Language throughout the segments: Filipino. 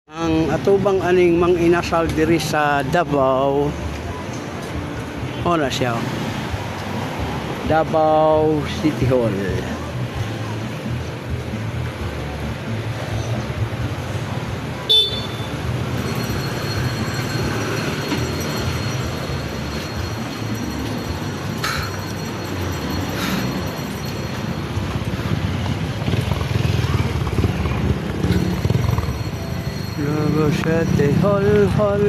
Ang atubang aning mang inasal diri sa Davao. Wala siya. Davao City Hall. Davao City Hall.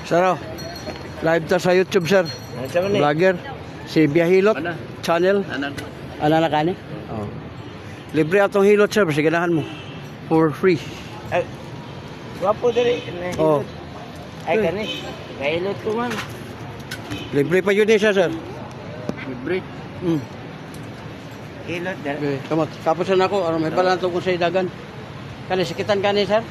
Sir, live ta sa YouTube, sir. Vlogger. Si Biyahilot channel. Ano na kani? Oh. Libre atong hilot, sir. Sige ganahan mo. For free. Wapo diri. Oh. Ay kani. Kahilot ko man. Libre pa yun siya, sir. Libre. Hilot diri. Okay. Kamot. Kapusan ako. Aron may balan to kung sa idagan. Kani sikitan kani, sir.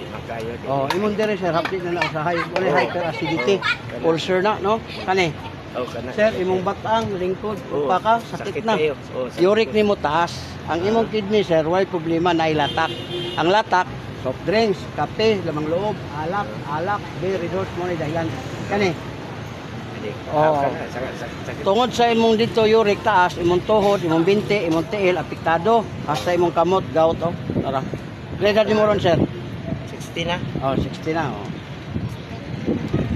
Makayo. Oh, imong dire, sir. Hapit na sa high. Wala hyper acidity. Ulcer na, no? Kani. Oh, kana. Sir, imong batang, lingkod, upaka, sakit na. Oh, Uric nimo taas. Ang imong kidney, sir, why problema na ilatak. Ang latak, soft drinks, kape, lamang loob, alak, beer, resorts mo ni dahilan. Kani. Oh. Tungod sa imong dito uric taas, imong tuhod, imong binti, imong tiil apektado, hasta imong kamot, gout, oh. Tara. Grade mo ron, sir. 60 na. Oh, 60 na, oh.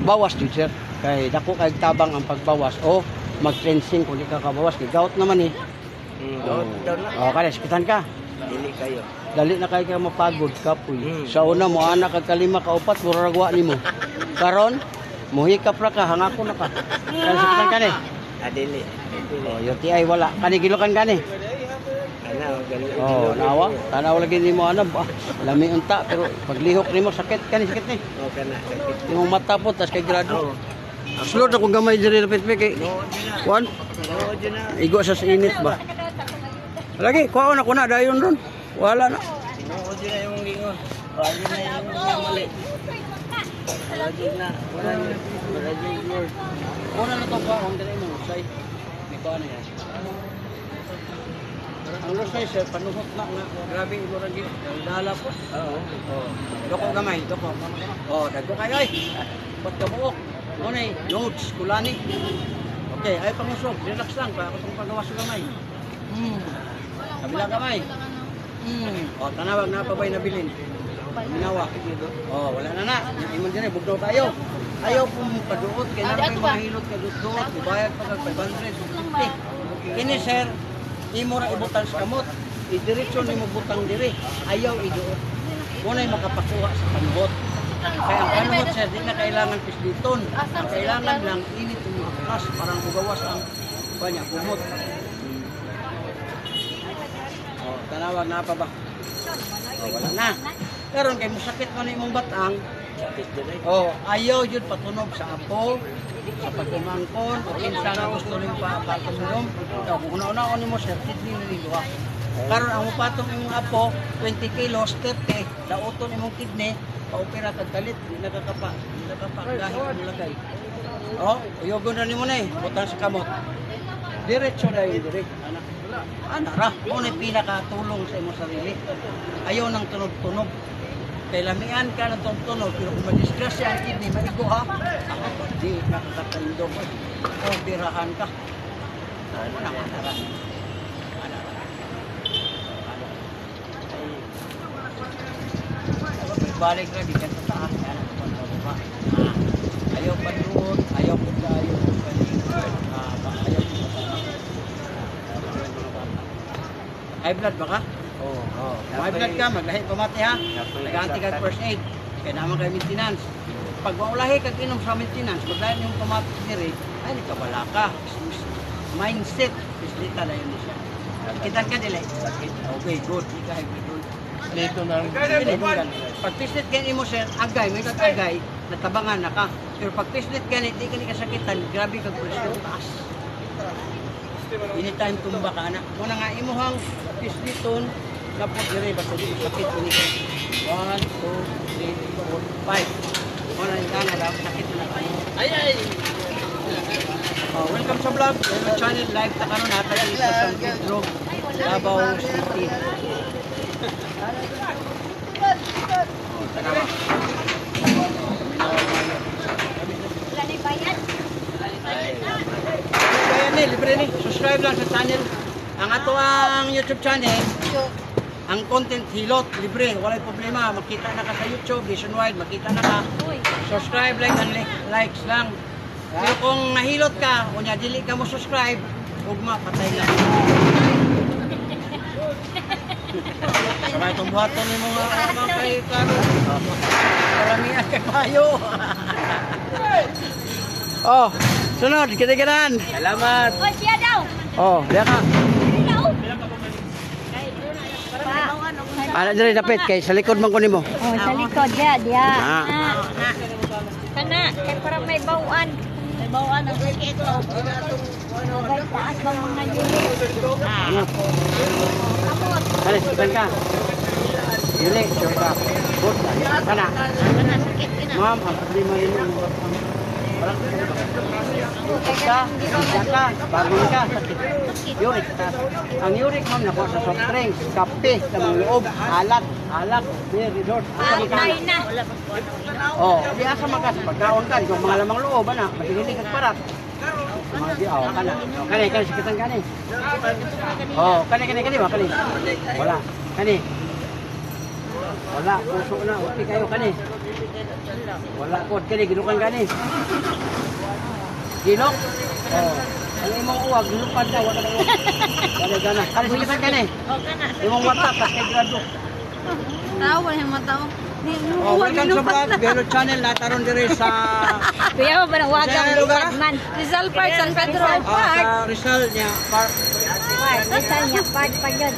Bawas din, sir. Kay dako kay tabang ang pagbawas o mag-cleansing kung di ka kabawas kay gout naman eh. Gout daw na. Oh, kaya sakitan ka. Dili kayo. Dali na kay ka mapagod kapoy. Sa una mo ana ka kalima ka upat murag wa nimo. Karon muhikap ra ka hangako na ka. Kaya sakitan ka ni. Dili. Oh, UTI wala. Kani gilokan ka ni. Ana gali. Oh, nawa. Tanaw lagi nimo ana ba. Lami unta pero paglihok nimo sakit ka ni sakit ni. Oh, kana sakit. Imong mata po tas kay grado. Sulod ako gamay diri lapit kay. One. No, di na. Igo sa init ba? Lagi, kuha na ko na dayon ron. Wala na. No, di na yung lingon. Wala na yung mali. Wala na. Wala yung word. Una na to ba ang dali mo say. May kuha na yan. Ang lusay sir, panuhot na nga. Grabe imo ra gyud. Dala po. Oo. Oh. Doko gamay, doko. Oh, dagko kayo ay. Pat ka buok. Unay, notes, kulani. Okay, ay pangusog. Relax lang pa ako tong pagawas sa gamay. Kabila gamay. Oh, tanawag na pa bay nabilin. Minawa. Oh, wala na na. Imong dire bugnaw kayo. Ayaw pong paduot kay na may mahilot ka dudot, bayad pa kag 500 50. Kini sir, imo ra ibutang sa kamot. Idiretso nimo butang dire. Ayaw iduot. Unay makapakuha sa panuhot. Kaya ang panuhot sir, di na kailangan pisliton. Ang kailangan lang init yung plus parang ugawas ang kanya kumot. Oh, tanawag na pa ba? Oh, wala na. Karon kay musakit man imong batang. Oh, ayaw jud patunog sa apo, sa pagkumangkon, o kinsa nga gusto nimo pa patunog. Oh, una-una nimo sir, kidney ni duha. Karon ang mupatong imong apo 20 kilos, 30, dauton imong kidney, paopera kag kalit, nakakapa dahil mo lagay. Oh, uyogo na nimo na butang sa kamot. Diretso na yun, direct. Ana ra, mo na pinakatulong sa imong sarili. Ayaw nang tunog-tunog. Kay lamian ka ng tunog, pero kung madisgrasya ang kidney, maigo ha. Ako, di nakakatindog. O, birahan ka. Ana ra. Balik na, di ka sa taas. Ayaw panuot, ayaw paglayo, ayaw high blood ba ka? Oo. High blood ka, maglahi pamati ha. Nag-anti ka first aid. Kaya naman kayo maintenance. pag maulahi kag inom sa maintenance, kung dahil yung kamatis diri, ay nakabala ka. Mindset, pislita na yun siya. Kita ka nila, sakit. Okay, good. Ika, good. Dito na. Pag pislit ganit mo sir, agay, may kag-agay, natabangan na ka. Pero pag pislit ganit, di ka ni kasakitan, grabe kag presyo, taas. Anytime tumba ka na. Muna nga, imuhang pisliton, kapag diri, basta di sakit. 1, 2, 3, 4, 5. Muna yung gana daw, sakit na kayo. Ay! Oh, welcome sa vlog. Welcome channel live ta karon natin dito sa San Pedro, Davao City. Oh, tanawa. Kaya ni, libre ni. Subscribe lang sa channel. Ang ato ang YouTube channel, ang content hilot, libre, walay problema. Makita na ka sa YouTube, nationwide, makita na ka. Subscribe, like, and likes lang. Pero kung nahilot ka, o niya, dili ka mo subscribe, ugma, patay lang. Saka itong buhaton ni mga kay Karo. Karamihan kay Payo. Oh, sunod, kitikiran. Salamat! Oh, siya daw. Oh, liya ka. Ano diri dapit kay sa likod man ko nimo. Oh, sa likod dia. Ah. Kana, kay para may bawaan. May bawaan ang sakit. May taas bang mga unit. Tapos. Alis, iban ka. Yuli, sure ka. Good. Kana. Kana sakit ina. Ma'am, ang problema rin yung ka, bagon ka, sakit. Uric. Ang uric ma'am na po sa soft drinks, kape, sa mga loob, alak, beer, resort. Patay na. Oh, di asa magas, pagkaon ka, ikaw mga lamang loob, ana, matigili kag parat. Mga di, oh, kana. Oh, kani, sikitan kani. Oh, kani, wakali. Wala, kani. Wala, puso na, okay kayo, kani. Wala po, kani, ginukan kani. Ginok? Oh. Ang imong uwag, ginupad na, wala ko. Wala gana. Kani, sikitan kani. Oh, kana. Imong mata, kay grado. Wala yung mata mo. Oh, welcome sa vlog, Velo Channel, nataron diri sa Kuya mo ba nang wagang Sa lugar? man? Rizal Park, San Pedro Park. sa Rizal niya, park. Rizal niya Park pa yun.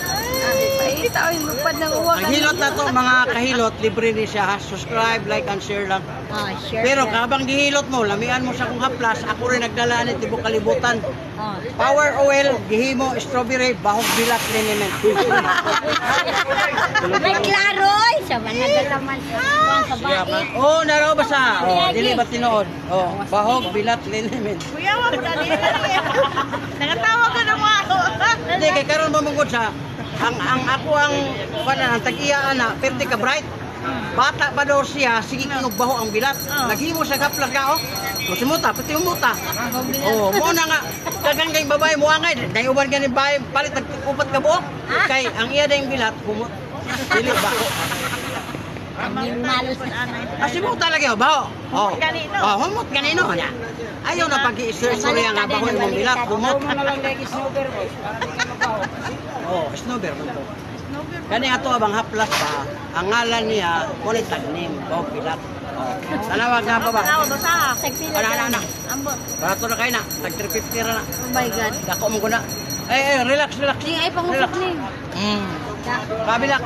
Ito ay lupad ng uwag. Ang hilot na to, mga kahilot, libre ni siya. Ha? Subscribe, like, and share lang. Oh, sure. Pero habang gihilot mo, lamian mo sa kong haplas, ako rin nagdala ni tibok kalibutan. Oh. Power oil, gihimo, strawberry, bahog bilat, liniment. May klaroy! Siya man nagalaman sa babae. Oh, naraw ba sa? Oh, dili ba tinood? Oh, bahog bilat, liniment. Kuya mo, dali na Nakatawa ka na mo ako. Hindi, kay karon mo mungkod sa ang ako ang wala ang tag-iya ana, perti ka bright. Bata pa daw siya, sige kang baho ang bilat. Naghimo sa kaplas ka oh. Musimuta, pati umuta. Oh, mo na nga dagang kay babae mo angay, dai uban ganin bahay palit nagkupat ka buok. Kay ang iya dayong bilat humot. Dili bako. Animal. Kasi mo talaga oh, baho. Oh. Oh, humot ganino nya. Ayaw na pag-i-istorya nga baho imong bilat, humot. Oh, snowber man to. Kani ato abang haplas pa, ang ngalan niya Kulit Tagnim, Bog Pilat. Oh. Tanawag na pa ba? Ana. Ambot. Barato na kayo na, tag 350 na. Oh my God. Dako mo ko na. Relax. Hindi ay pangusok ni. Kabila.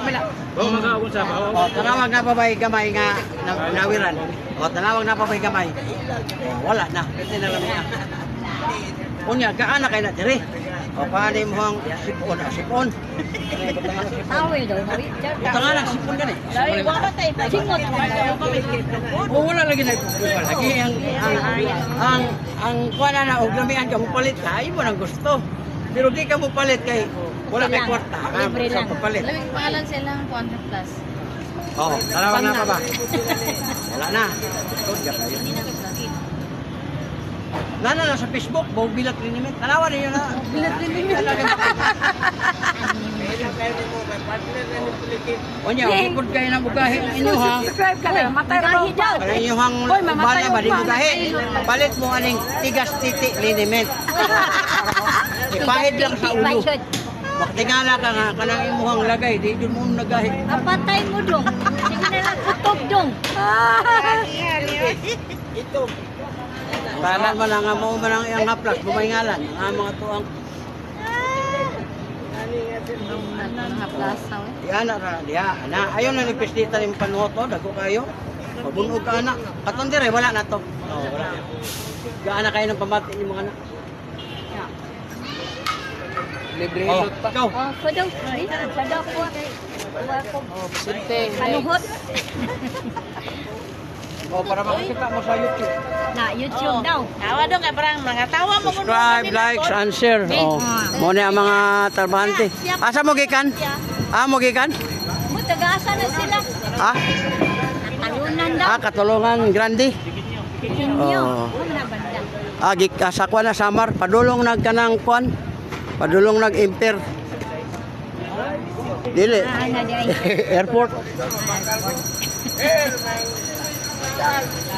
Oh, magkakabot sa baho. Oh, tanawag na pa ba gamay nga nawiran. Oh, tanawag na pa ba gamay. Oh, wala na, kasi na lang niya. Unya, gaana kayo na diri. O, paano mo ang sipon? Tawel daw. Ito nga lang, sipon ka Dahil wala tayo. Singot na daw. O, wala lagi na lagi ang kuha na og lamian ka mo palit ka, ay mo nang gusto. Pero di ka mo palit kay wala kay kwarta. Libre lang. Palit. Lamig pangalan silang 100 plus. Oh, tarawag na pa ba? Wala na. Nana sa Facebook, Bog Bilat Liniment. Tanawan niyo na. Bilat Liniment. O niya, bukod kayo ng bugahe ang inyo ha. Subscribe ka na. Matay daw. Para inyo hang bala ba di bugahe. Palit mo aning tigas titi liniment. Ipahid lang sa ulo. Maktingala ka nga, kanang imuhang lagay, di doon mo nagahi. Kapatay mo dong. Sige na lang kutob dong. Ito. Para man nga mo man ang iyang haplas, bumayngalan, ang mga tuang. Diya na ra, diya. Ana, ayaw na nagpislita ng panuto, dago kayo. Mabunog ka anak. Katon dire, wala na to. Oh, wala. Gaana kayo ng pamati ni mga anak. Libre Oh, hilot pa. ikaw. Oh, kudaw. Kudaw po. Oh, sinte. Panuhot. Oh, para makikita mo sa YouTube. Na, YouTube daw. Tawa dong kay parang mga tawa mo kuno. Subscribe, likes, and share. Oh, mo ni ang mga trabahante. Asa mo gikan? Ah, mo gikan? Mo tagaasa na sila. Ah, Talunan daw. Katulungan Grande. Kinyo. Oh. Una banda. Sa kuan na Samar, padulong nagkanang kuan. Padulong nag-imper. Dili. Ana di ay. Airport.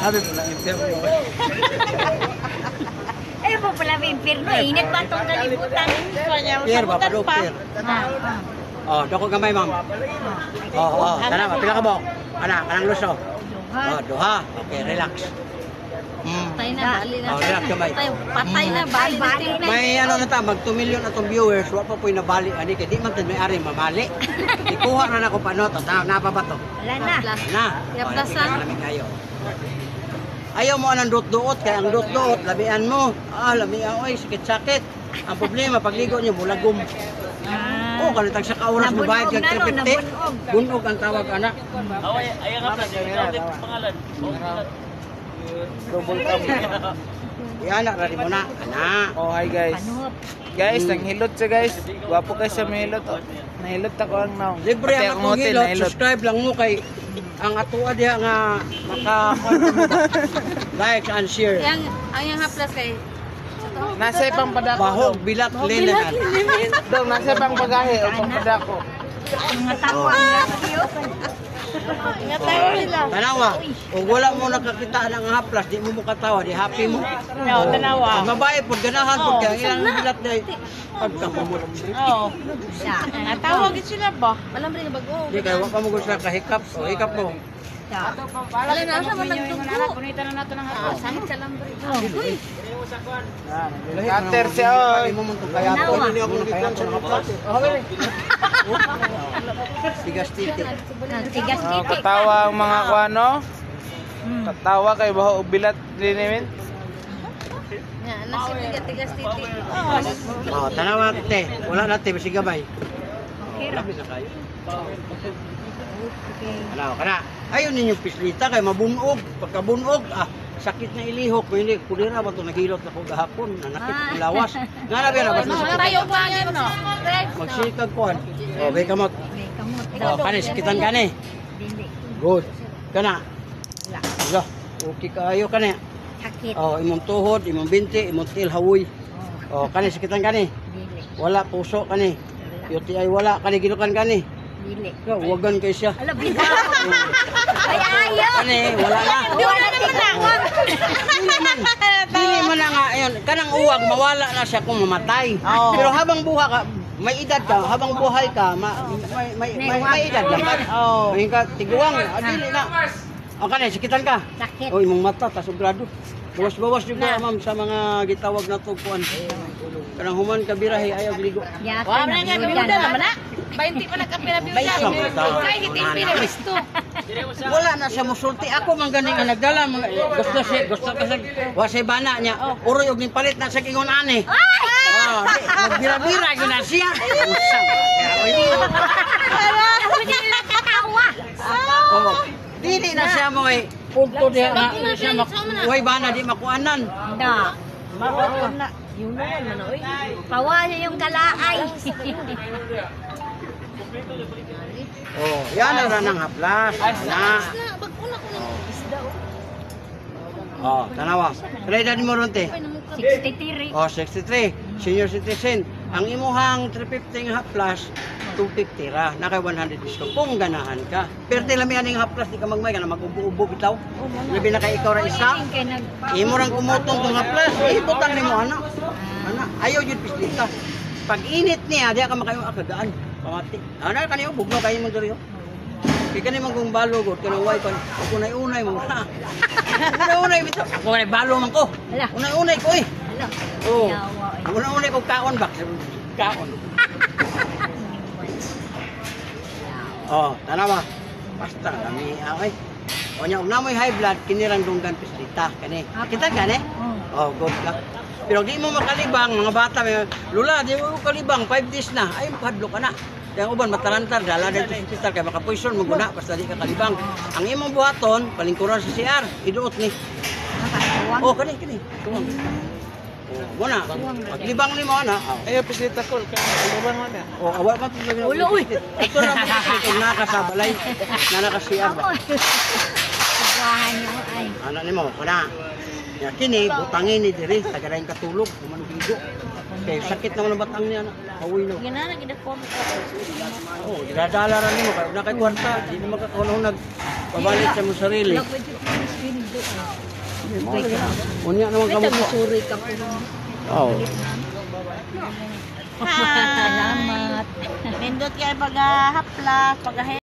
Sabi po na imper. Eh, po pala may impirno. Init ba itong kalibutan? Pier ba, padung pier. Oh, dako gamay ma'am. Oh, kana ba pila ka mo? Ana, kanang luso. Oh, duha. Okay, relax. Patay na, bali na. Oh, relax gamay. Patay na, bali na. May ano na ta, mag 2 million atong viewers, wa pa po'y nabali ani kay di man tan may ari mabali. Ikuha na nako panot, na pa ba to? Wala na. Na. Yaplasan. Lami kayo. Ayaw mo anang dot-dot kay ang dot-dot labian mo. Ah, lamian oy, sakit-sakit. Ang problema pagligo niyo bulagom. Oh, kalitag sa kauras mo bayad kag 350. Bunog ang tawag anak. Ay nga pa, pangalan. Double cam. Yan na radi mo na. Ana. Oh, hi guys. Panuhot. Guys, nanghilot siya guys. Gwapo kayo siya mahilot. Oh. Nahilot ako ang now. Libre ang atong hilot. Subscribe lang mo kay ang atuwa diha nga maka like and share. Ang yung haplas kay Nasa ipang padako. Bahog bilat linan. Dong, nasa ipang bagahe o pang padako. mga tawa ang lakyo. Nga tayo nila. Tanawa. Ug wala mo nakakita ng haplas, di mo katawa, di happy mo. No, tanawa. Ang babae pud ganahan pud kay ilang bilat day pagkakumot. Oo. Nga tawa gid sila ba? Di kay wa pa mo gusto kahikap o hikap mo. Wala na sa man nagtugpo. Kunita na nato ng Samit sa lambre. Cutter siya oy. Mo mo kaya ko ni ako gikan sa haplas. Tigas titi. Tigas Oh, titik. katawa ang mga kuano. Katawa kay baho bilat dinimin. Tigas titik. Oh, tanawa tete. Wala na te bisig gabay. Kira. Ano, kana. Ayun ninyo pislita kay mabunog. Pagkabunog, sakit na ilihok. Kung hindi, kulira ba ito naghilot ako gahapon. Nanakit ko lawas. Nga na ba na, basta sakit. Tayo pa yan, no? Magsikag ko. Oh, bay kamot. May kamot. Oh, kani, sakitan kani. Dili. Good. Kana. Wala. Okay kayo kani. Sakit. Oh, imong tuhod, imong binti, imong til hawoy. Oh, kani, sakitan kani. Dili. Wala, puso kani. UTI wala, kani, ginukan kani. Dili. Wagan kay siya. Ala, bigaw. Ay, ayaw. Kani, wala na. Wala naman na. Dili man na nga, ayun, kanang uwag, mawala na siya kung mamatay. Oo. Pero habang buha ka, may edad ka, habang buhay ka, may edad lang ka. Oo. May ka, tiguang, dili na. O kanay, sakitan ka. Sakit. O, imong mata, tasugrado. Bawas-bawas juga, ma'am, sa mga gitawag na tugpuan. Kanang human ka birahe, ayaw ligo. Yate Wa man nga biuda naman na. 20 pa nagkapira biuda. Isang taon. Kay hiting pinawisto. Wala na siya musulti. Ako man ganing nga nagdala. Gusto kasi, wasay bana niya. Uroy og ning palit na sa kingon ani. Oh, magbira-bira yun na siya. Usang. Hindi na katawa. Oh, dili na siya mo ay punto diha nga siya way bana di makuanan. Da. Mabot na. Yun naman man oy. Pawa niya yung kalaay. Oh, yan na nang haplas. Na. Oh, tanawa. Kaya edad mo ron te? 63. Oh, 63. Senior citizen. Ang imuhang 350 nga haplas, 250 ra. Naka 100 disco. Kung ganahan ka. Pero tilami aning haplas, di ka magmay ka na mag-ubo-ubo bitaw. Labi na kay ikaw ra isa. Kaya nag... Imo rang kumutong kung haplas. Ibutang ni mo, ana. Ana. Ayaw yun pislita. Pag init niya, di ka makayo akagaan. Pamati. Ano kaniyo bugno kayo mo diri. Kaya kanimo kung balo gud kanang way kon. Unay-unay mo. Unay-unay bitaw. Ako nay balo man ko. Hala. Unay-unay ko eh. Hala. Oh. Yawa, eh. Unay-unay ko kaon bak. Kaon. Oh, tanawa. Basta kami ay. O nya ug namoy high blood kinirang dunggan pistita kani. Kita gani? Oh, good ka. Pero di mo makalibang mga bata may lula di mo kalibang 5 days na ay padlo ka na. Yang uban matarantar dala dito sa hospital kay makapoison mo guna basta di ka kalibang. Ang imong buhaton palingkuran sa CR iduot ni. Oh, kani. Tuwang. Oh, guna. Paglibang ni mo ana. Ay, pisita ko. Kalibang mo na. Oh, awal man pud lagi. Ulo, uy. Ito na mo kung nakasabalay na naka-CR ba. Sugahan niyo ay. Ana nimo kana. Ya kini butangin ni diri tagarain katulog kumanong bigo. Kay sakit naman ang batang niya na. Awoy na. Gina na gidakon ko. Oh, dinadala ra nimo kay na kay kwarta, di na magkakaunong pabalik sa mo sarili. Unya naman kamo ko. Suri ka po. Oh. Salamat. Nindot kay pag-haplas, pag